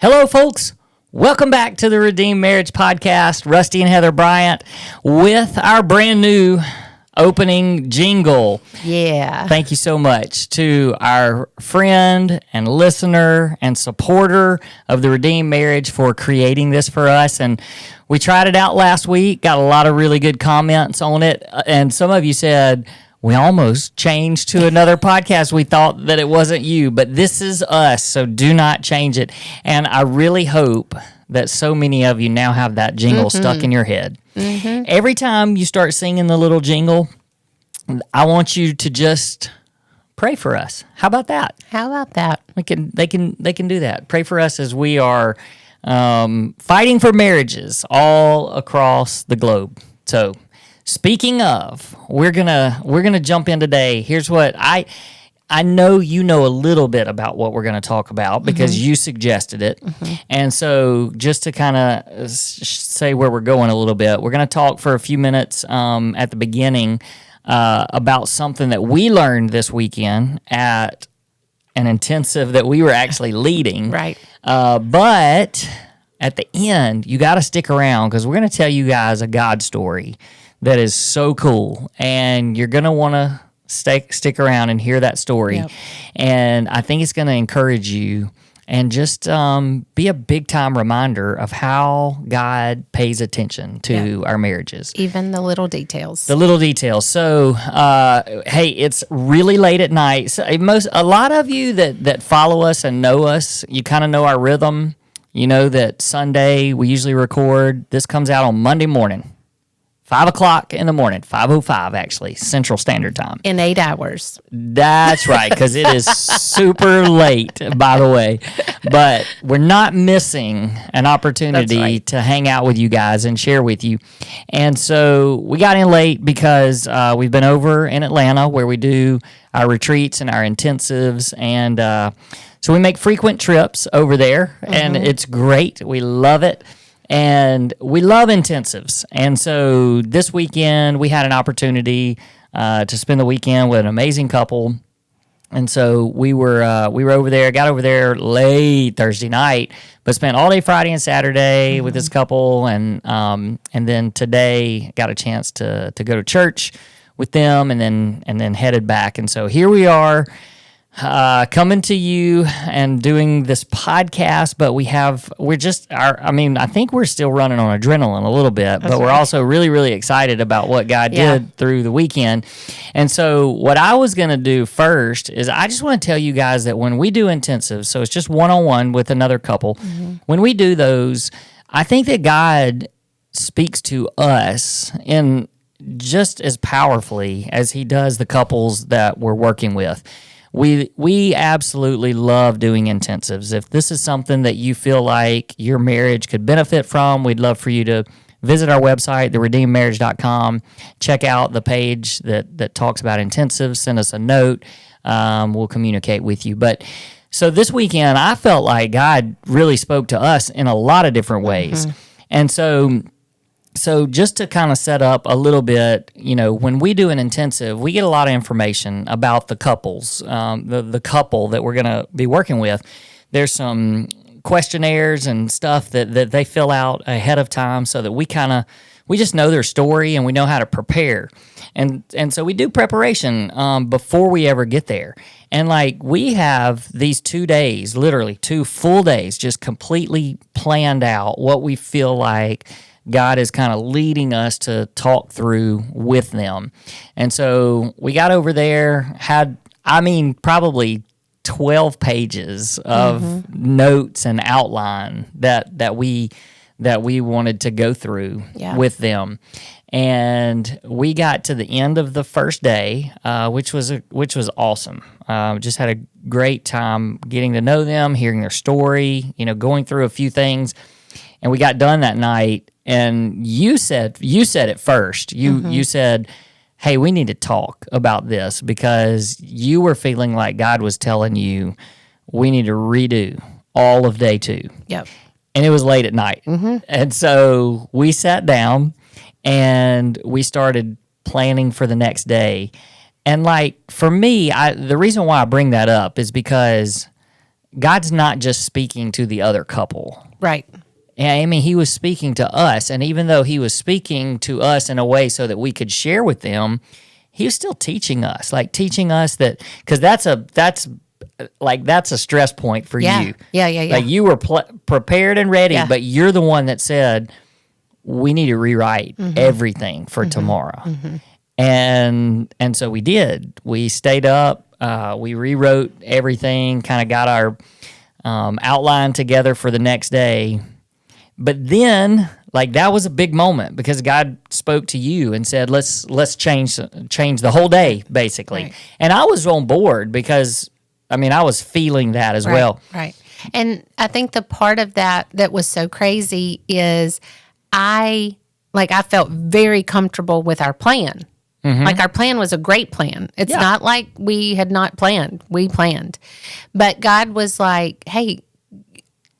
Hello, folks. Welcome back to the Redeemed Marriage Podcast. Rusty and Heather Bryant with our brand new opening jingle. Yeah. Thank you so much to our friend and listener and supporter of the Redeemed Marriage for creating this for us. And we tried it out last week, got a lot of really good comments on it. And some of you said, we almost changed to another podcast. We thought that it wasn't you, but this is us, so do not change it. And I really hope that so many of you now have that jingle stuck in your head. Every time you start singing the little jingle, I want you to just pray for us. How about that? How about that? They can do that. Pray for us as we are fighting for marriages all across the globe. So, speaking of, we're gonna jump in today. Here's what I know you know a little bit about what we're going to talk about because you suggested it. And so just to kind of say where we're going a little bit, we're going to talk for a few minutes at the beginning about something that we learned this weekend at an intensive that we were actually leading. Right. But at the end, you got to stick around because we're going to tell you guys a God story that is so cool, and you're going to want to stick around and hear that story. Yep. And I think it's going to encourage you and just be a big-time reminder of how God pays attention to our marriages. Even the little details. The little details. So, hey, it's really late at night. So a lot of you that follow us and know us, you kind of know our rhythm. You know that Sunday we usually record. This comes out on Monday morning. 5 o'clock in the morning, 5:05 actually, Central Standard Time. In 8 hours. That's right, because it is super late, by the way. But we're not missing an opportunity to hang out with you guys and share with you. And so we got in late because we've been over in Atlanta where we do our retreats and our intensives. And so we make frequent trips over there, and it's great. We love it. And we love intensives. And so this weekend, we had an opportunity to spend the weekend with an amazing couple. And so we were over there, got over there late Thursday night, but spent all day Friday and Saturday with this couple. And then today got a chance to go to church with them and then headed back. And so here we are. Coming to you and doing this podcast, but I think we're still running on adrenaline a little bit, but we're also really, really excited about what God did through the weekend. And so what I was going to do first is I just want to tell you guys that when we do intensives, so it's just one-on-one with another couple, when we do those, I think that God speaks to us in just as powerfully as he does the couples that we're working with. We absolutely love doing intensives. If this is something that you feel like your marriage could benefit from, we'd love for you to visit our website, theredeemedmarriage.com. Check out the page that talks about intensives. Send us a note. We'll communicate with you. But so this weekend, I felt like God really spoke to us in a lot of different ways. And so just to kind of set up a little bit, when we do an intensive, we get a lot of information about the couples, the couple that we're going to be working with. There's some questionnaires and stuff that they fill out ahead of time so that we just know their story and we know how to prepare. And so we do preparation before we ever get there. And we have these 2 days, literally 2 full days, just completely planned out what we feel like God is kind of leading us to talk through with them. And so we got over there, probably 12 pages of notes and outline that we wanted to go through with them. And we got to the end of the first day, which was awesome. Just had a great time getting to know them, hearing their story, going through a few things. And we got done that night. And you said it first. You said, hey, we need to talk about this because you were feeling like God was telling you we need to redo all of day 2. Yep. And it was late at night. And so we sat down and we started planning for the next day. And for me, the reason why I bring that up is because God's not just speaking to the other couple. Right. And I mean, he was speaking to us. And even though he was speaking to us in a way so that we could share with them, he was still teaching us that, because that's a stress point for you. Yeah. Like you were prepared and ready, but you're the one that said, we need to rewrite everything for tomorrow. And so we did. We stayed up. We rewrote everything, kind of got our outline together for the next day. But then, like, that was a big moment because God spoke to you and said, let's change the whole day, basically. Right. And I was on board because, I mean, I was feeling that as well. Right. And I think the part of that was so crazy is I felt very comfortable with our plan. Like our plan was a great plan. It's not like we had not planned. We planned. But God was like, hey,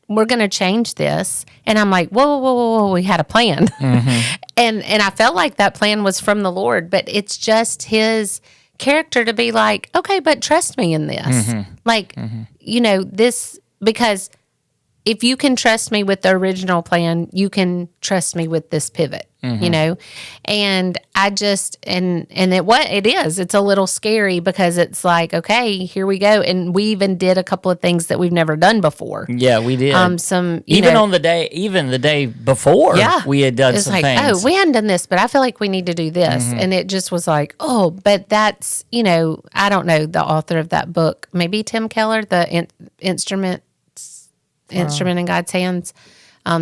we're going to change this. And I'm like, whoa, we had a plan. And I felt like that plan was from the Lord, but it's just his character to be like, okay, but trust me in this. This, because if you can trust me with the original plan, you can trust me with this pivot, and I just, it's a little scary because it's like, okay, here we go. And we even did a couple of things that we've never done before. Yeah, we did. On the day before, we had done some things. Oh, we hadn't done this, but I feel like we need to do this. And it just was like, oh, but that's, I don't know the author of that book, maybe Tim Keller, the instrument in God's hands,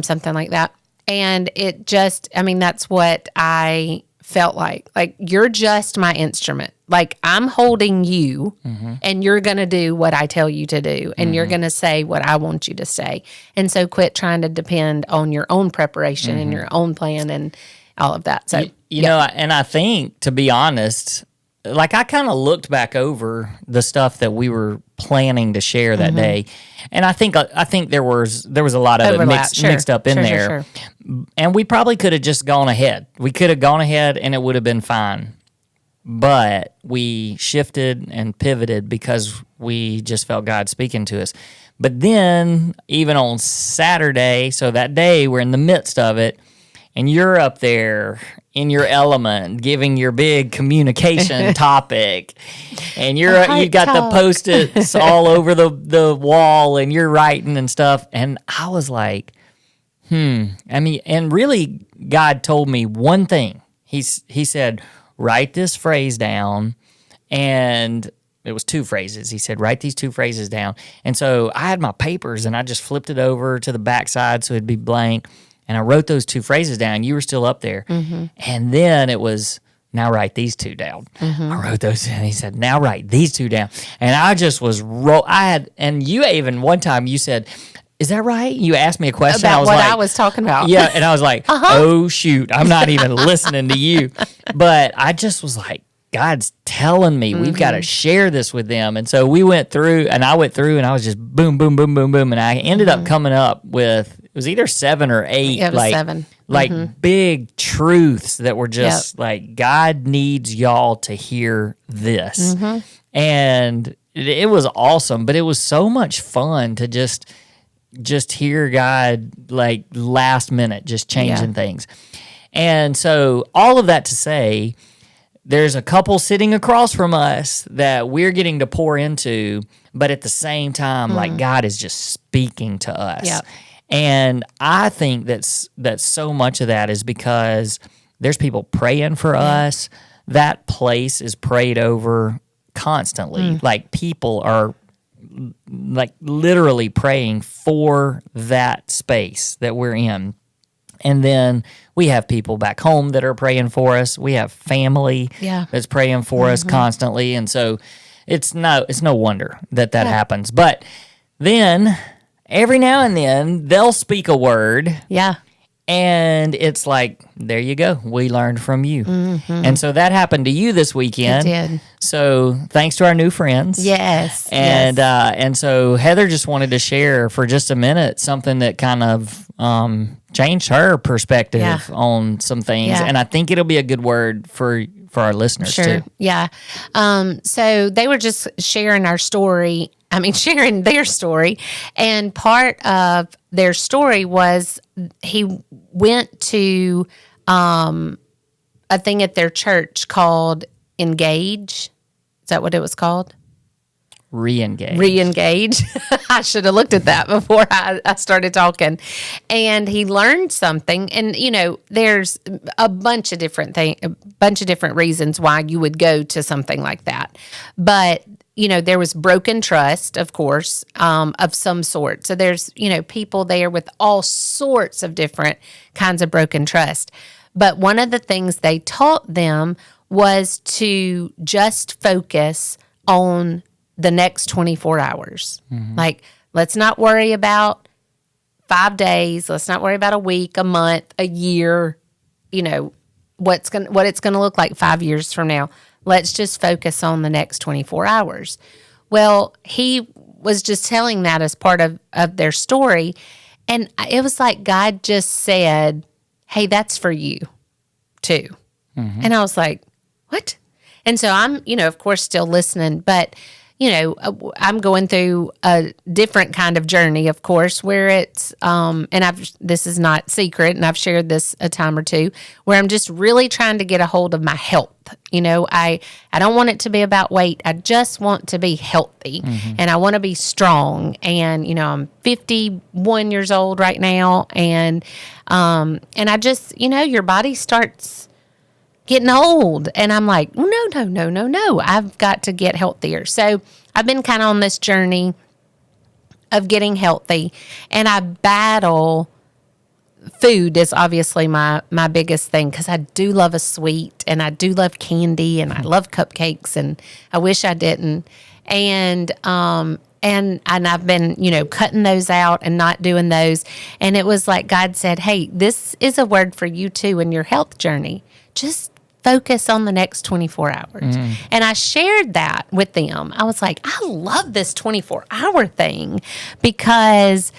something like that. And it just, that's what I felt like. Like, you're just my instrument. Like, I'm holding you and you're going to do what I tell you to do. And you're going to say what I want you to say. And so quit trying to depend on your own preparation and your own plan and all of that. So, and I think, to be honest, like, I kind of looked back over the stuff that we were planning to share that day, and I think there was a lot of overlap, it mixed up in there. And we probably could have just gone ahead. We could have gone ahead, and it would have been fine. But we shifted and pivoted because we just felt God speaking to us. But then, even on Saturday, so that day we're in the midst of it, and you're up there in your element, giving your big communication topic, and you got the Post-its all over the wall, and you're writing and stuff. And I was like, and really, God told me one thing. He said, write this phrase down, and it was 2 phrases. He said, write these 2 phrases down. And so I had my papers, and I just flipped it over to the backside so it'd be blank. And I wrote those 2 phrases down. You were still up there. And then it was, now write these 2 down. I wrote those down. He said, now write these 2 down. And I just was, and you even one time you said, is that right? You asked me a question. About what I was talking about. Yeah. And I was like, oh, shoot, I'm not even listening to you. But I just was like, God's telling me we've got to share this with them. And so I went through, and I was just boom, boom, boom, boom, boom. And I ended up coming up with, it was either 7 or 8. It was 7. Like big truths that were just like, God needs y'all to hear this. And it was awesome, but it was so much fun to just hear God, like, last minute, just changing things. And so all of that to say, there's a couple sitting across from us that we're getting to pour into, but at the same time, like, God is just speaking to us. Yep. And I think that so much of that is because there's people praying for us. That place is prayed over constantly. Like, people are, like, literally praying for that space that we're in. And then we have people back home that are praying for us. We have family that's praying for us constantly. And so it's no wonder that happens. But then every now and then they'll speak a word. Yeah. And it's like, there you go. We learned from you. And so that happened to you this weekend. It did. So thanks to our new friends. Yes. And so Heather just wanted to share for just a minute something that kind of changed her perspective on some things. Yeah. And I think it'll be a good word for our listeners too. Yeah. So they were just sharing our story. sharing their story. And part of their story was he went to a thing at their church called Engage. Is that what it was called? Re-engage. I should have looked at that before I started talking. And he learned something. And, there's a bunch of different reasons why you would go to something like that. But, there was broken trust, of course, of some sort. So there's, people there with all sorts of different kinds of broken trust. But one of the things they taught them was to just focus on the next 24 hours. Mm-hmm. Like, let's not worry about 5 days. Let's not worry about a week, a month, a year, what it's going to look like 5 years from now. Let's just focus on the next 24 hours. Well, he was just telling that as part of their story. And it was like God just said, hey, that's for you too. Mm-hmm. And I was like, what? And so I'm, of course, still listening, but I'm going through a different kind of journey, of course, where it's, this is not secret, and I've shared this a time or two, where I'm just really trying to get a hold of my health. I don't want it to be about weight. I just want to be healthy, mm-hmm. and I want to be strong. And, I'm 51 years old right now, and I just, your body starts getting old. And I'm like, no. I've got to get healthier. So I've been kind of on this journey of getting healthy, and I battle. Food is obviously my biggest thing, because I do love a sweet, and I do love candy, and I love cupcakes, and I wish I didn't. And I've been, cutting those out and not doing those. And it was like God said, hey, this is a word for you too in your health journey. Just focus on the next 24 hours. Mm. And I shared that with them. I was like, I love this 24-hour thing, because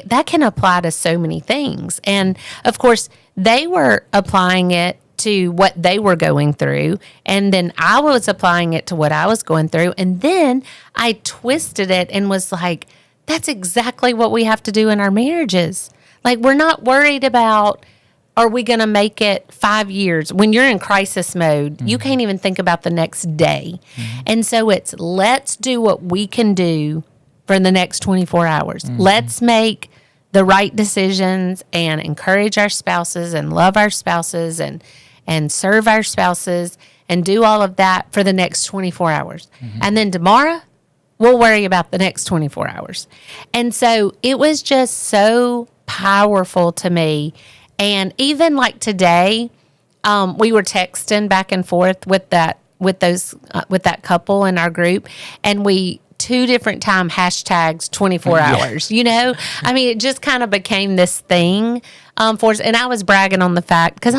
that can apply to so many things. And of course, they were applying it to what they were going through. And then I was applying it to what I was going through. And then I twisted it and was like, that's exactly what we have to do in our marriages. Like, we're not worried about, are we going to make it 5 years? When you're in crisis mode, mm-hmm. you can't even think about the next day. Mm-hmm. And so it's, let's do what we can do for the next 24 hours. Mm-hmm. Let's make the right decisions and encourage our spouses and love our spouses and serve our spouses and do all of that for the next 24 hours. Mm-hmm. And then tomorrow, we'll worry about the next 24 hours. And so it was just so powerful to me. And even like today, we were texting back and forth with that couple in our group, and we 2 different time hashtags 24 hours. It just kind of became this thing for us. And I was bragging on the fact, because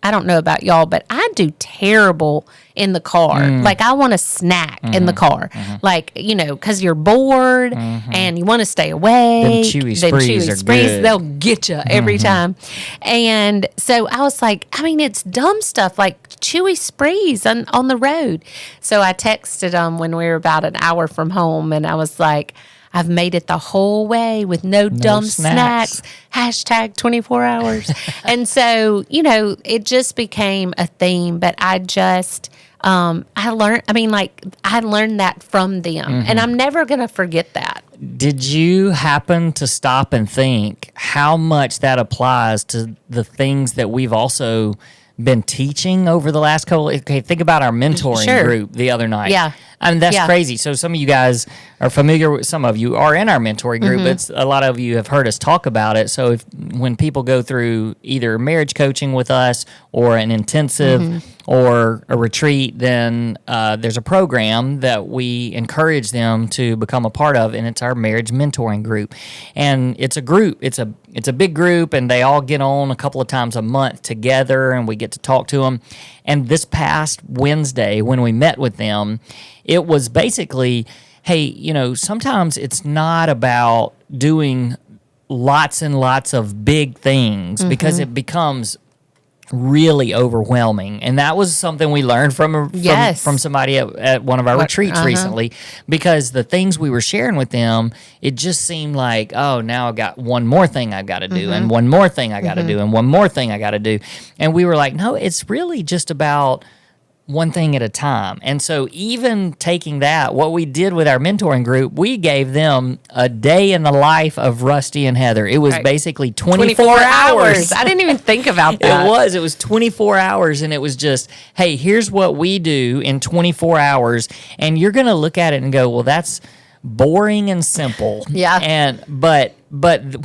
I don't know about y'all, but I do terrible in the car. Like, I want a snack in the car. Mm-hmm. Like, because you're bored and you want to stay away. Them Chewy Sprees are good. They'll get you every time. And so I was like, it's dumb stuff like Chewy Sprees on the road. So I texted them when we were about an hour from home, and I was like, I've made it the whole way with no dumb snacks. Hashtag 24 hours. And so, it just became a theme, but I just, I learned that from them. Mm-hmm. And I'm never going to forget that. Did you happen to stop and think how much that applies to the things that we've also been teaching over the last couple? Okay, think about our mentoring group the other night. Yeah. That's crazy. So some of you guys are familiar with, some of you are in our mentoring group, but a lot of you have heard us talk about it. So when people go through either marriage coaching with us or an intensive or a retreat, then there's a program that we encourage them to become a part of, and it's our marriage mentoring group. And it's a group. It's a big group, and they all get on a couple of times a month together, and we get to talk to them. And this past Wednesday, when we met with them, it was basically, hey, sometimes it's not about doing lots and lots of big things because it becomes really overwhelming. And that was something we learned from somebody at one of our retreats recently, because the things we were sharing with them, it just seemed like, oh, now I've got one more thing I've got to do, and one more thing I got to do, and one more thing I got to do. And we were like, no, it's really just about one thing at a time. And so even taking that, what we did with our mentoring group, we gave them a day in the life of Rusty and Heather. It was basically 24 hours. I didn't even think about that. It was 24 hours, and it was just, hey, here's what we do in 24 hours. And you're going to look at it and go, well, that's boring and simple. Yeah. But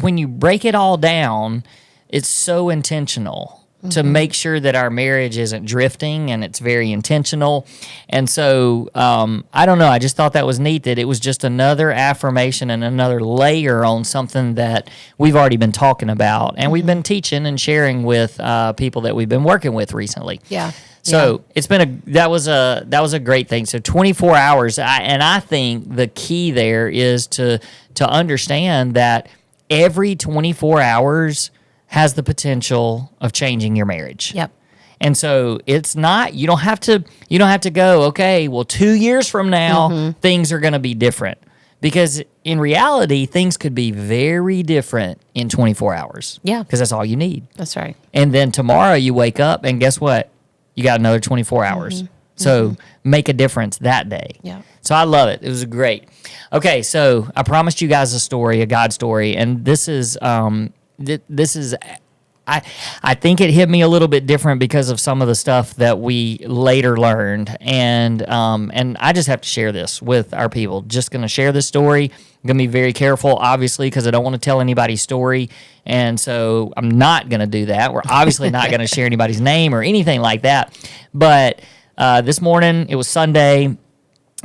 when you break it all down, it's so intentional to make sure that our marriage isn't drifting, and it's very intentional. And so, I don't know, I just thought that was neat, that it was just another affirmation and another layer on something that we've already been talking about, and we've been teaching and sharing with people that we've been working with recently. Yeah. So it's been that was a great thing. So 24 hours, and I think the key there is to understand that every 24 hours has the potential of changing your marriage. Yep. And so it's not, you don't have to go, okay, well, 2 years from now, things are going to be different. Because in reality, things could be very different in 24 hours. Yeah. Because that's all you need. That's right. And then tomorrow you wake up and guess what? You got another 24 hours. So make a difference that day. Yeah. So I love it. It was great. Okay, so I promised you guys a story, a God story, and this is I think it hit me a little bit different because of some of the stuff that we later learned, and I just have to share this with our people. Just going to share this story. I'm going to be very careful, obviously, because I don't want to tell anybody's story, and so I'm not going to do that. We're obviously not going to share anybody's name or anything like that. But this morning, it was Sunday.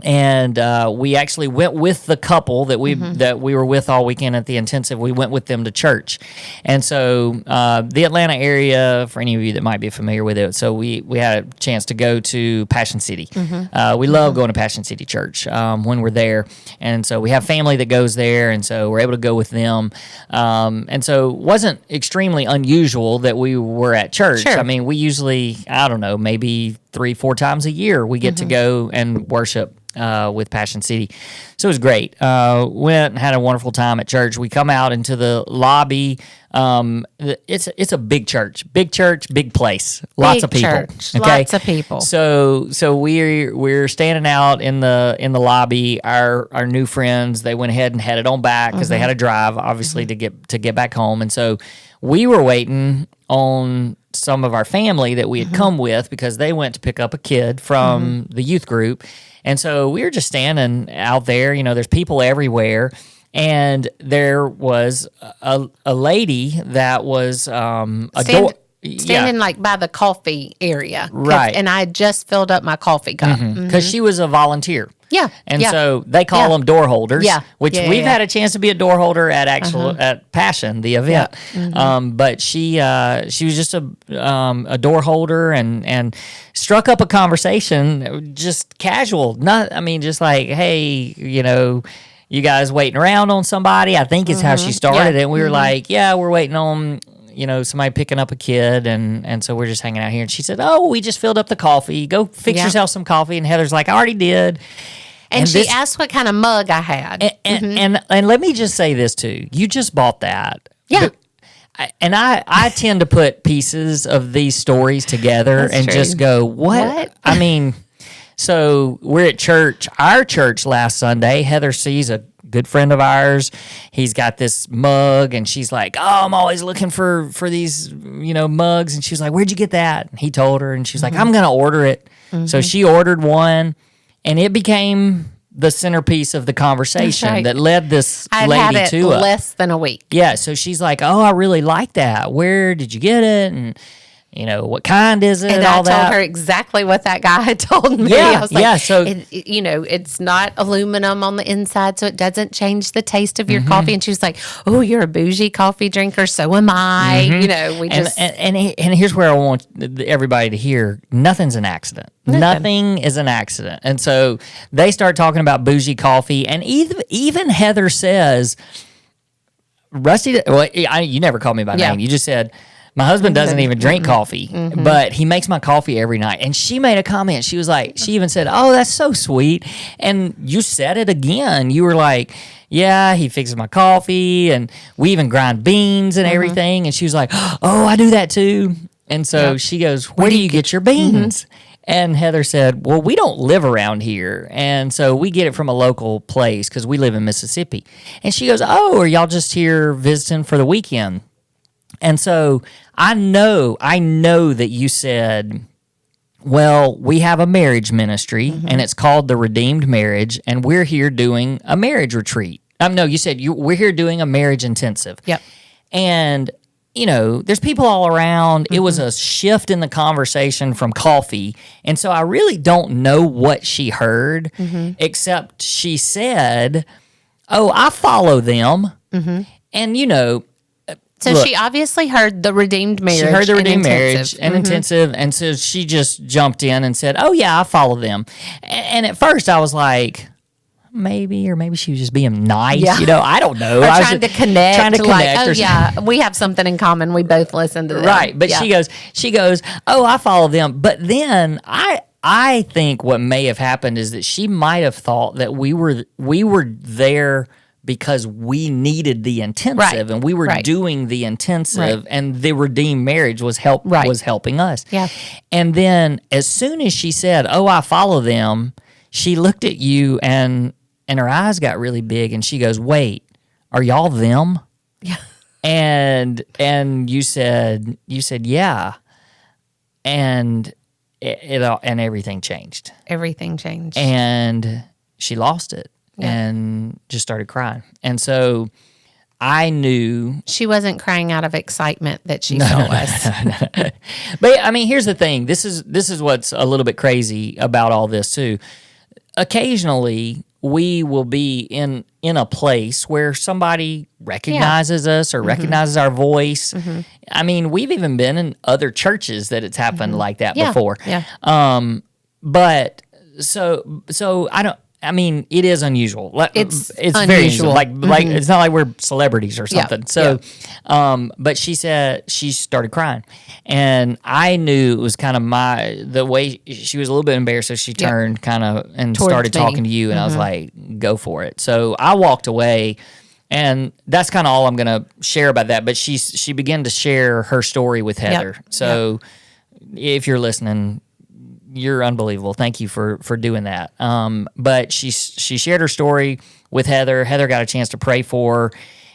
And we actually went with the couple that we were with all weekend at the intensive. We went with them to church, and so the Atlanta area, for any of you that might be familiar with it, so we had a chance to go to Passion City. We love going to Passion City Church when we're there, and so we have family that goes there, and so we're able to go with them. And so it wasn't extremely unusual that we were at church. Sure. I mean, we usually, I don't know, maybe 3-4 times a year we get to go and worship with Passion City. So it was great. Went and had a wonderful time at church. We come out into the lobby. It's a big church, big place, lots of people. Church, lots of people. So we're standing out in the lobby. Our new friends, they went ahead and headed on back because they had to drive, obviously, to get back home. And so we were waiting on some of our family that we had come with because they went to pick up a kid from the youth group. And so we were just standing out there. You know, there's people everywhere. And there was a lady that was standing like by the coffee area. Right. And I had just filled up my coffee cup. Because she was a volunteer. Yeah. And so they call them door holders, which we've had a chance to be a door holder at at Passion, the event. But she was just a door holder and struck up a conversation, just casual. Just like, hey, you guys waiting around on somebody? I think is how she started it. And we were like, yeah, we're waiting on somebody picking up a kid, and so we're just hanging out here. And she said, oh, we just filled up the coffee. Go fix yourself some coffee. And Heather's like, I already did. And she asked what kind of mug I had. And let me just say this too. You just bought that. Yeah. And I tend to put pieces of these stories together and just go, what? I mean, so we're at church, our church last Sunday. Heather sees a good friend of ours. He's got this mug, and she's like, oh, I'm always looking for these, mugs. And she's like, where'd you get that? And he told her, and she's like, I'm going to order it. So she ordered one, and it became the centerpiece of the conversation that led this lady to us. Less than a week. Yeah, so she's like, oh, I really like that. Where did you get it? And what kind is it? And all I told her exactly what that guy had told me. Yeah, I was like, so it's not aluminum on the inside, so it doesn't change the taste of your coffee. And she was like, oh, you're a bougie coffee drinker, so am I. And here's where I want everybody to hear: nothing's an accident. Nothing is an accident. And so they start talking about bougie coffee, and even Heather says, Rusty, you never called me by name. You just said, My husband doesn't even drink coffee, but he makes my coffee every night. And she made a comment. She was like, she even said, "Oh, that's so sweet." And you said it again. You were like, "Yeah, he fixes my coffee, and we even grind beans and everything." And she was like, "Oh, I do that too." And so she goes, "Where do you get your beans?" And Heather said, "Well, we don't live around here, and so we get it from a local place because we live in Mississippi." And she goes, "Oh, are y'all just here visiting for the weekend?" And so I know that you said, "Well, we have a marriage ministry, and it's called the Redeemed Marriage, and we're here doing a marriage retreat." No, you said we're here doing a marriage intensive. Yep. And there's people all around. It was a shift in the conversation from coffee. And so I really don't know what she heard, except she said, "Oh, I follow them." And, So look, she obviously heard the Redeemed Marriage. She heard the Redeemed Marriage and intensive. And so she just jumped in and said, "Oh, yeah, I follow them." And at first I was like, maybe she was just being nice. I don't know. Or trying to connect. We have something in common. We both listen to them. Right. But she goes, "Oh, I follow them." But then I think what may have happened is that she might have thought that we were there because we needed the intensive and we were doing the intensive and the Redeemed Marriage was helping us. Yeah. And then as soon as she said, "Oh, I follow them," she looked at you and her eyes got really big, and she goes, "Wait, are y'all them?" Yeah. And you said, "Yeah." And and everything changed. Everything changed. And she lost it and just started crying. And so I knew she wasn't crying out of excitement that she saw us. No. But I mean, here's the thing. This is what's a little bit crazy about all this too. Occasionally, we will be in a place where somebody recognizes us or recognizes our voice. I mean, we've even been in other churches that it's happened like that before. Yeah. But so I don't. I mean, it is unusual. It's very unusual. Like it's not like we're celebrities or something. But she said she started crying, and I knew it was kind of the way she was a little bit embarrassed, so she turned kind of and started talking to you, and I was like, "Go for it." So I walked away, and that's kind of all I'm going to share about that. But she began to share her story with Heather. So if you're listening, you're unbelievable. Thank you for doing that. But she shared her story with Heather. Heather got a chance to pray for her.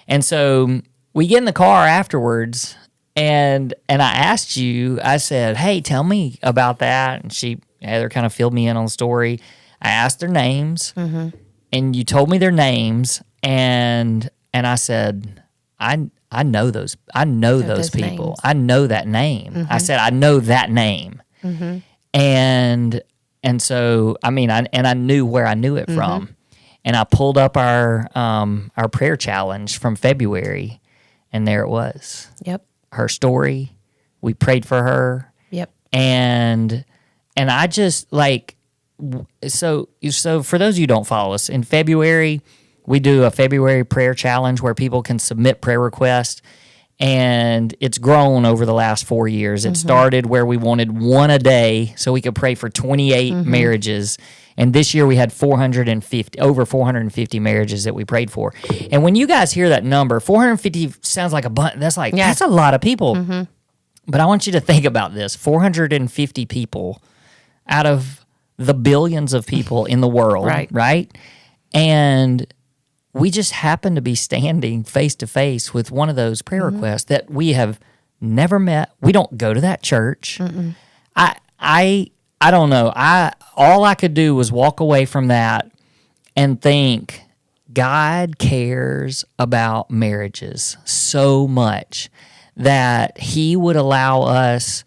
And so we get in the car afterwards, and I asked you, I said, "Hey, tell me about that." And Heather kind of filled me in on the story. I asked their names, and you told me their names, and I said, I know those people. Names. I know that name. I said, "I know that name." And so, I mean, I knew where I knew it from, and I pulled up our prayer challenge from February, and there it was. Yep. Her story. We prayed for her. Yep. And I just so for those of you who don't follow us, in February we do a February prayer challenge where people can submit prayer requests. And it's grown over the last 4 years. It started where we wanted one a day so we could pray for 28 marriages. And this year we had over 450 marriages that we prayed for. And when you guys hear that number, 450 sounds like a bunch. That's a lot of people. But I want you to think about this. 450 people out of the billions of people in the world, right? And we just happen to be standing face to face with one of those prayer requests that we have never met. We don't go to that church. I don't know. All I could do was walk away from that and think God cares about marriages so much that He would allow us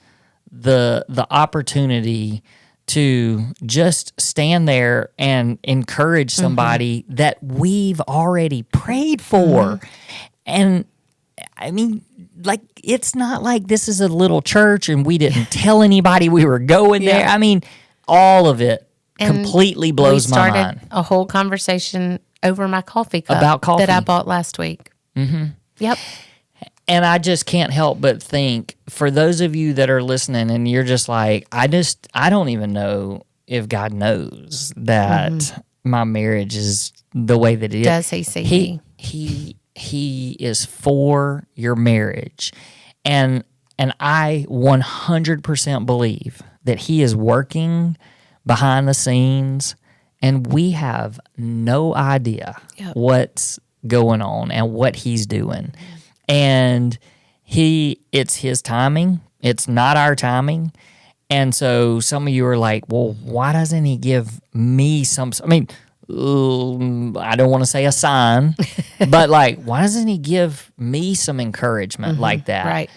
the opportunity to just stand there and encourage somebody that we've already prayed for. And I mean, it's not like this is a little church and we didn't tell anybody we were going there. I mean, all of it completely blows my mind. We started a whole conversation over my coffee cup about coffee that I bought last week. Yep. And I just can't help but think for those of you that are listening and you're just like, I don't even know if God knows that my marriage is the way that it is. Does he see me? He is for your marriage. And I 100% believe that he is working behind the scenes, and we have no idea what's going on and what he's doing. And it's his timing. It's not our timing. And so some of you are like, well, why doesn't he give me some, I mean, I don't want to say a sign, but like, why doesn't he give me some encouragement like that? Right.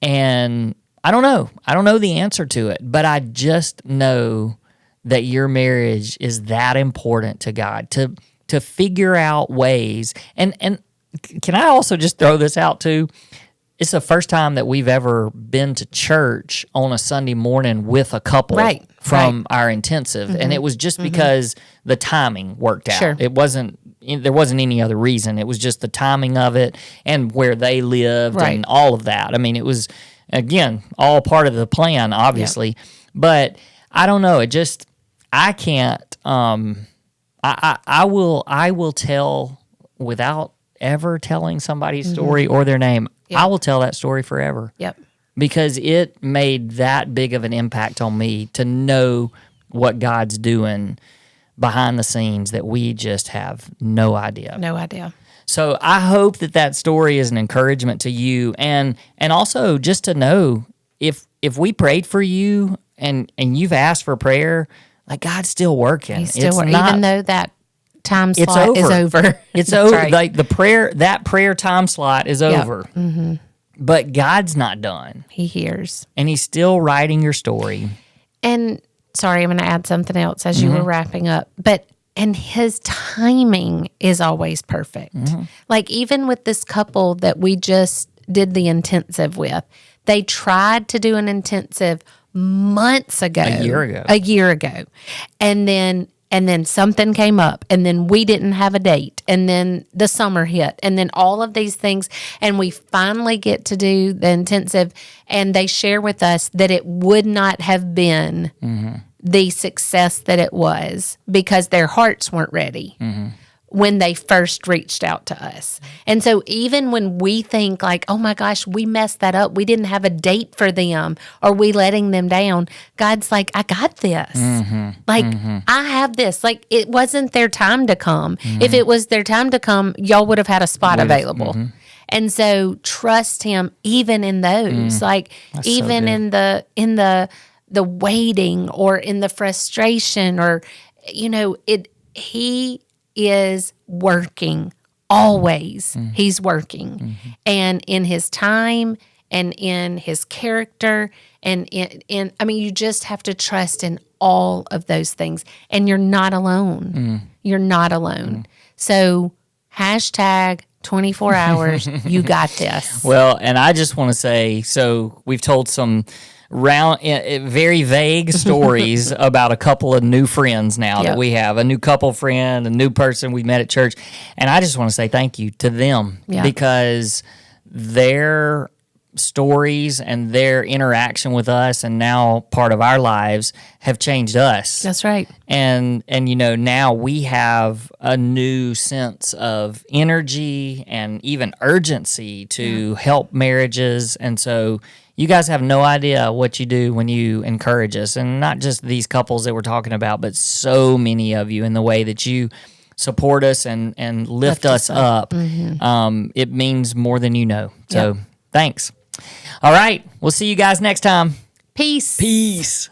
And I don't know. I don't know the answer to it, but I just know that your marriage is that important to God to figure out ways. And can I also just throw this out too? It's the first time that we've ever been to church on a Sunday morning with a couple from our intensive. And it was just because the timing worked out. Sure. There wasn't any other reason. It was just the timing of it and where they lived and all of that. I mean, it was, again, all part of the plan, obviously. But I don't know. I can't, I will tell without ever telling somebody's story or their name. I will tell that story forever. Yep. Because it made that big of an impact on me to know what God's doing behind the scenes that we just have no idea. No idea. So I hope that story is an encouragement to you, and also just to know if we prayed for you and you've asked for prayer, like God's still working. He's still working, even though that time slot is over. It's over. Right. Like that prayer time slot is over. Mm-hmm. But God's not done. He hears. And he's still writing your story. And sorry, I'm going to add something else as you were wrapping up. And his timing is always perfect. Like even with this couple that we just did the intensive with, they tried to do an intensive months ago. A year ago. And then something came up, and then we didn't have a date, and then the summer hit, and then all of these things, and we finally get to do the intensive, and they share with us that it would not have been the success that it was because their hearts weren't ready when they first reached out to us. And so even when we think like, oh my gosh, we messed that up, we didn't have a date for them, or we letting them down, God's like, I got this. I have this. Like it wasn't their time to come. If it was their time to come, y'all would have had a spot available. And so trust him even in those, like That's even so in the waiting or in the frustration, or, he is working always. He's working. And in his time and in his character and you just have to trust in all of those things. And you're not alone. You're not alone. So hashtag 24 hours, you got this. Well, and I just want to say, so we've told some very vague stories about a couple of new friends now that we have, a new couple friend, a new person we met at church. And I just want to say thank you to them because their stories and their interaction with us and now part of our lives have changed us. That's right. And now we have a new sense of energy and even urgency to help marriages. And so you guys have no idea what you do when you encourage us, and not just these couples that we're talking about, but so many of you in the way that you support us and lift us up. It means more than you know. So thanks. All right. We'll see you guys next time. Peace. Peace.